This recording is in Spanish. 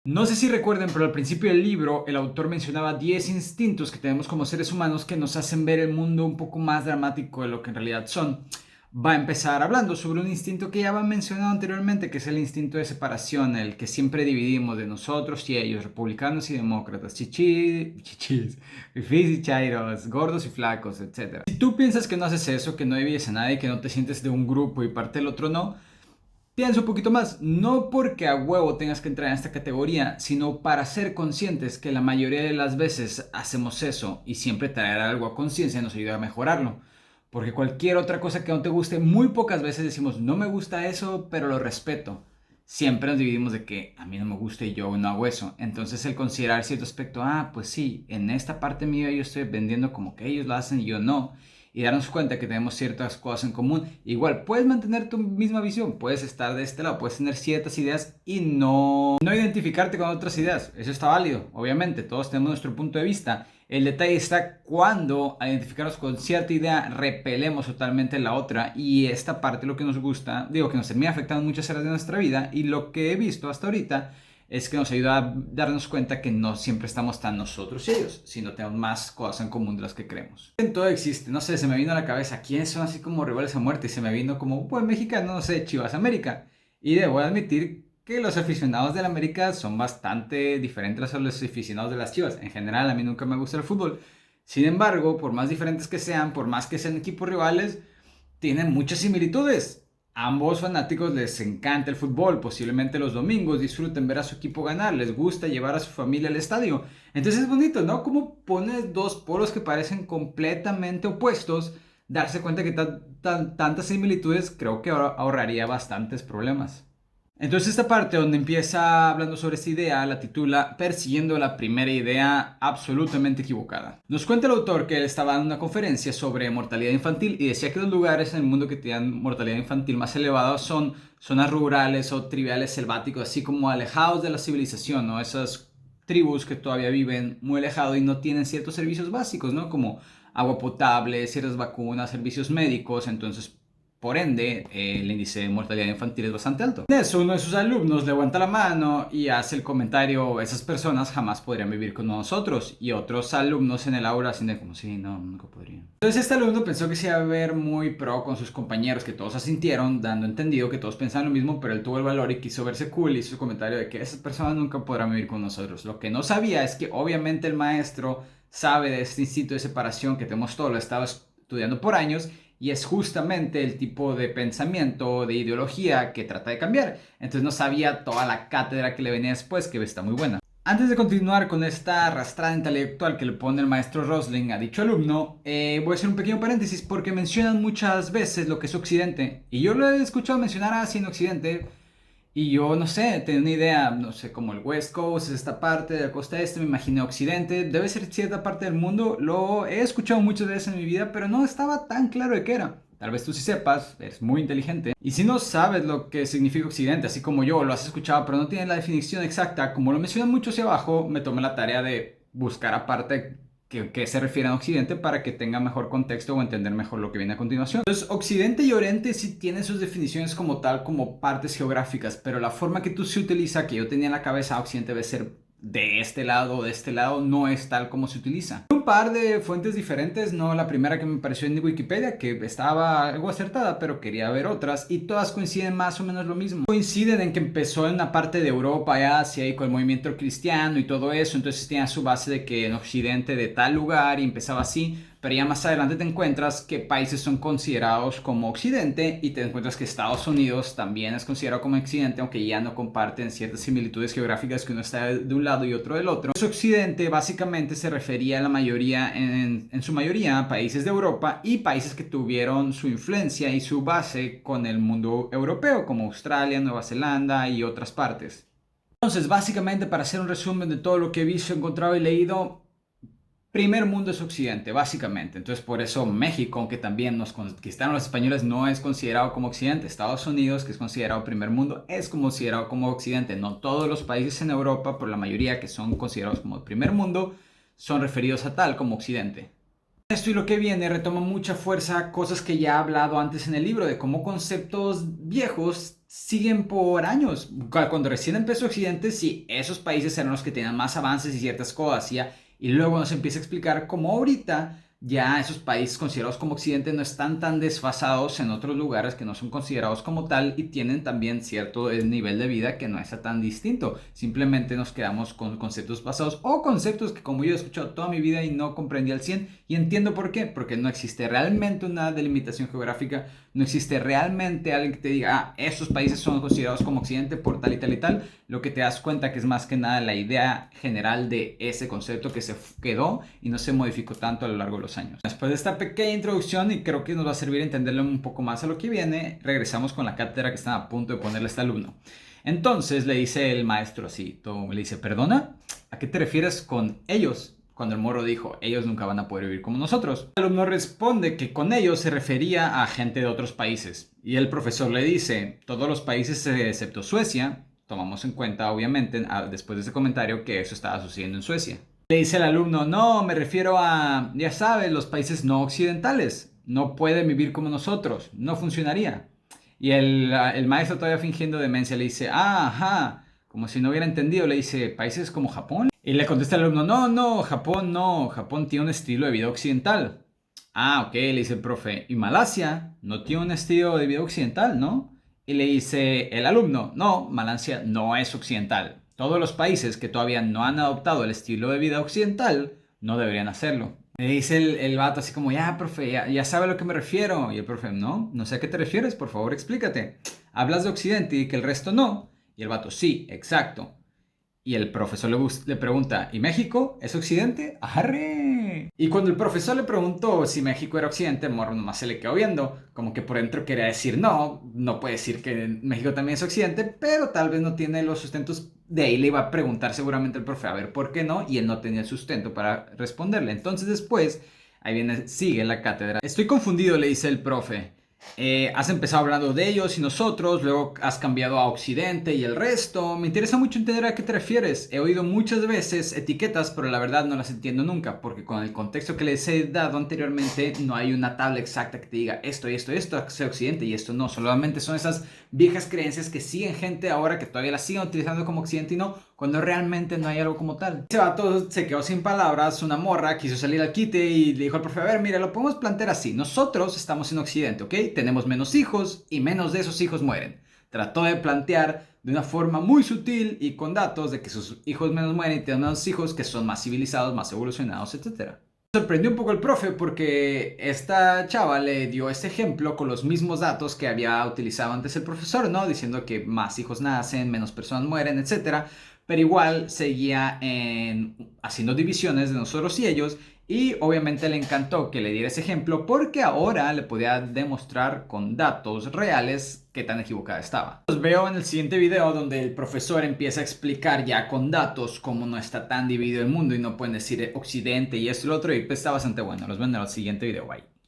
No sé si recuerden, pero al principio del libro el autor mencionaba 10 instintos que tenemos como seres humanos que nos hacen ver el mundo un poco más dramático de lo que en realidad son. Va a empezar hablando sobre un instinto que ya va mencionado anteriormente, que es el instinto de separación, el que siempre dividimos de nosotros y ellos, republicanos y demócratas, chichis, fifís y chairos, gordos y flacos, etc. Si tú piensas que no haces eso, que no divides a nadie, que no te sientes de un grupo y parte del otro no, piensa un poquito más, no porque a huevo tengas que entrar en esta categoría, sino para ser conscientes que la mayoría de las veces hacemos eso y siempre traer algo a conciencia nos ayuda a mejorarlo. Porque cualquier otra cosa que no te guste, muy pocas veces decimos, no me gusta eso, pero lo respeto. Siempre nos dividimos de que a mí no me gusta y yo no hago eso. Entonces el considerar cierto aspecto, pues sí, en esta parte mía yo estoy vendiendo como que ellos lo hacen y yo no, y darnos cuenta que tenemos ciertas cosas en común. Igual, puedes mantener tu misma visión, puedes estar de este lado, puedes tener ciertas ideas y no identificarte con otras ideas. Eso está válido, obviamente, todos tenemos nuestro punto de vista. El detalle está cuando al identificarnos con cierta idea repelemos totalmente la otra y esta parte lo que nos gusta, digo que nos termina afectando en muchas áreas de nuestra vida y lo que he visto hasta ahorita es que nos ayuda a darnos cuenta que no siempre estamos tan nosotros y ellos, sino tenemos más cosas en común de las que creemos. En todo existe, no sé, se me vino a la cabeza quiénes son así como rivales a muerte y se me vino como un buen mexicano, no sé, Chivas América. Y debo admitir que los aficionados del América son bastante diferentes a los aficionados de las Chivas. En general, a mí nunca me gusta el fútbol. Sin embargo, por más diferentes que sean, por más que sean equipos rivales, tienen muchas similitudes. Ambos fanáticos les encanta el fútbol, posiblemente los domingos disfruten ver a su equipo ganar, les gusta llevar a su familia al estadio. Entonces es bonito, ¿no? Como pones dos polos que parecen completamente opuestos, darse cuenta que tantas similitudes creo que ahorraría bastantes problemas. Entonces esta parte donde empieza hablando sobre esta idea la titula Persiguiendo la primera idea absolutamente equivocada. Nos cuenta el autor que él estaba en una conferencia sobre mortalidad infantil y decía que los lugares en el mundo que tienen mortalidad infantil más elevada son zonas rurales o triviales selváticos, así como alejados de la civilización, ¿no? Esas tribus que todavía viven muy alejados y no tienen ciertos servicios básicos, ¿no? Como agua potable, ciertas vacunas, servicios médicos, entonces por ende, el índice de mortalidad infantil es bastante alto. En eso, uno de sus alumnos levanta la mano y hace el comentario, esas personas jamás podrían vivir con nosotros. Y otros alumnos en el aula hacen como, sí, no, nunca podrían. Entonces este alumno pensó que se iba a ver muy pro con sus compañeros, que todos asintieron, dando entendido que todos pensaban lo mismo, pero él tuvo el valor y quiso verse cool y hizo su comentario de que esas personas nunca podrán vivir con nosotros. Lo que no sabía es que obviamente el maestro sabe de este instinto de separación que tenemos todos, lo estaba estudiando por años y es justamente el tipo de pensamiento, de ideología que trata de cambiar. Entonces no sabía toda la cátedra que le venía después, que está muy buena. Antes de continuar con esta arrastrada intelectual que le pone el maestro Rosling a dicho alumno, voy a hacer un pequeño paréntesis porque mencionan muchas veces lo que es Occidente. Y yo lo he escuchado mencionar así en Occidente. Y yo, no sé, tenía una idea, no sé, como el West Coast, esta parte de la costa este, me imaginé Occidente, debe ser cierta parte del mundo, lo he escuchado muchas veces en mi vida, pero no estaba tan claro de qué era. Tal vez tú sí sepas, eres muy inteligente. Y si no sabes lo que significa Occidente, así como yo, lo has escuchado, pero no tienes la definición exacta, como lo mencionan mucho hacia abajo, me tomé la tarea de buscar aparte que se refiere a Occidente para que tenga mejor contexto o entender mejor lo que viene a continuación. Entonces, Occidente y Oriente sí tienen sus definiciones como tal, como partes geográficas, pero la forma que tú se utiliza, que yo tenía en la cabeza, Occidente debe ser de este lado o de este lado, no es tal como se utiliza. Un par de fuentes diferentes, no la primera que me pareció en Wikipedia, que estaba algo acertada, pero quería ver otras, y todas coinciden más o menos lo mismo. Coinciden en que empezó en una parte de Europa y Asia y con el movimiento cristiano y todo eso, entonces tenía su base de que en Occidente de tal lugar y empezaba así, pero ya más adelante te encuentras que países son considerados como Occidente y te encuentras que Estados Unidos también es considerado como Occidente, aunque ya no comparten ciertas similitudes geográficas que uno está de un lado y otro del otro. Pues Occidente básicamente se refería a la mayoría, en su mayoría, a países de Europa y países que tuvieron su influencia y su base con el mundo europeo, como Australia, Nueva Zelanda y otras partes. Entonces, básicamente, para hacer un resumen de todo lo que he visto, encontrado y leído, primer mundo es Occidente, básicamente. Entonces, por eso México, aunque también nos conquistaron los españoles, no es considerado como Occidente. Estados Unidos, que es considerado primer mundo, es considerado como Occidente. No todos los países en Europa, pero la mayoría que son considerados como primer mundo, son referidos a tal como Occidente. Esto y lo que viene retoma mucha fuerza cosas que ya he hablado antes en el libro, de cómo conceptos viejos siguen por años. Cuando recién empezó Occidente, sí, esos países eran los que tenían más avances y ciertas cosas, ¿ya? Y luego nos empieza a explicar cómo ahorita ya esos países considerados como Occidente no están tan desfasados en otros lugares que no son considerados como tal y tienen también cierto nivel de vida que no está tan distinto. Simplemente nos quedamos con conceptos pasados o conceptos que como yo he escuchado toda mi vida y no comprendí al 100 y entiendo por qué, porque no existe realmente una delimitación geográfica, no existe realmente alguien que te diga, ah, estos países son considerados como Occidente por tal y tal y tal. Lo que te das cuenta que es más que nada la idea general de ese concepto que se quedó y no se modificó tanto a lo largo de los años. Después de esta pequeña introducción, y creo que nos va a servir entenderlo un poco más a lo que viene, regresamos con la cátedra que están a punto de ponerle a este alumno. Entonces le dice el maestro así, todo, le dice, ¿perdona? ¿A qué te refieres con ellos? Cuando el morro dijo, ellos nunca van a poder vivir como nosotros. El alumno responde que con ellos se refería a gente de otros países. Y el profesor le dice, todos los países excepto Suecia, tomamos en cuenta obviamente después de ese comentario que eso estaba sucediendo en Suecia. Le dice el alumno, no, me refiero a, ya sabes, los países no occidentales. No pueden vivir como nosotros, no funcionaría. Y el maestro todavía fingiendo demencia le dice, ah, ajá, como si no hubiera entendido, le dice, ¿países como Japón? Y le contesta el alumno, no, Japón no, Japón tiene un estilo de vida occidental. Ah, ok, le dice el profe, ¿y Malasia no tiene un estilo de vida occidental, no? Y le dice el alumno, no, Malasia no es occidental. Todos los países que todavía no han adoptado el estilo de vida occidental no deberían hacerlo. Le dice el vato así como, ya, profe, ya sabe a lo que me refiero. Y el profe, no sé a qué te refieres, por favor explícate. Hablas de Occidente y que el resto no. Y el vato, sí, exacto. Y el profesor le pregunta, ¿y México es Occidente? ¡Arre! Y cuando el profesor le preguntó si México era Occidente, el morro nomás se le quedó viendo, como que por dentro quería decir no puede decir que México también es Occidente, pero tal vez no tiene los sustentos. De ahí le iba a preguntar seguramente el profe, a ver por qué no, y él no tenía el sustento para responderle. Entonces después, ahí viene, sigue la cátedra. Estoy confundido, le dice el profe. Has empezado hablando de ellos y nosotros, luego has cambiado a Occidente y el resto. Me interesa mucho entender a qué te refieres. He oído muchas veces etiquetas, pero la verdad no las entiendo nunca, porque con el contexto que les he dado anteriormente no hay una tabla exacta que te diga esto y esto y esto es Occidente y esto no. Solamente son esas viejas creencias que siguen gente ahora que todavía las siguen utilizando como Occidente y no, cuando realmente no hay algo como tal. Ese vato se quedó sin palabras, una morra quiso salir al quite y le dijo al profe, a ver, mira, lo podemos plantear así. Nosotros estamos en Occidente, ¿ok? Tenemos menos hijos y menos de esos hijos mueren. Trató de plantear de una forma muy sutil y con datos de que sus hijos menos mueren y tienen menos hijos que son más civilizados, más evolucionados, etc. Sorprendió un poco el profe porque esta chava le dio este ejemplo con los mismos datos que había utilizado antes el profesor, ¿no? Diciendo que más hijos nacen, menos personas mueren, etc. Pero igual seguía haciendo divisiones de nosotros y ellos. Y obviamente le encantó que le diera ese ejemplo porque ahora le podía demostrar con datos reales qué tan equivocada estaba. Los veo en el siguiente video donde el profesor empieza a explicar ya con datos cómo no está tan dividido el mundo y no pueden decir Occidente y esto y lo otro y pues está bastante bueno. Los veo en el siguiente video, bye.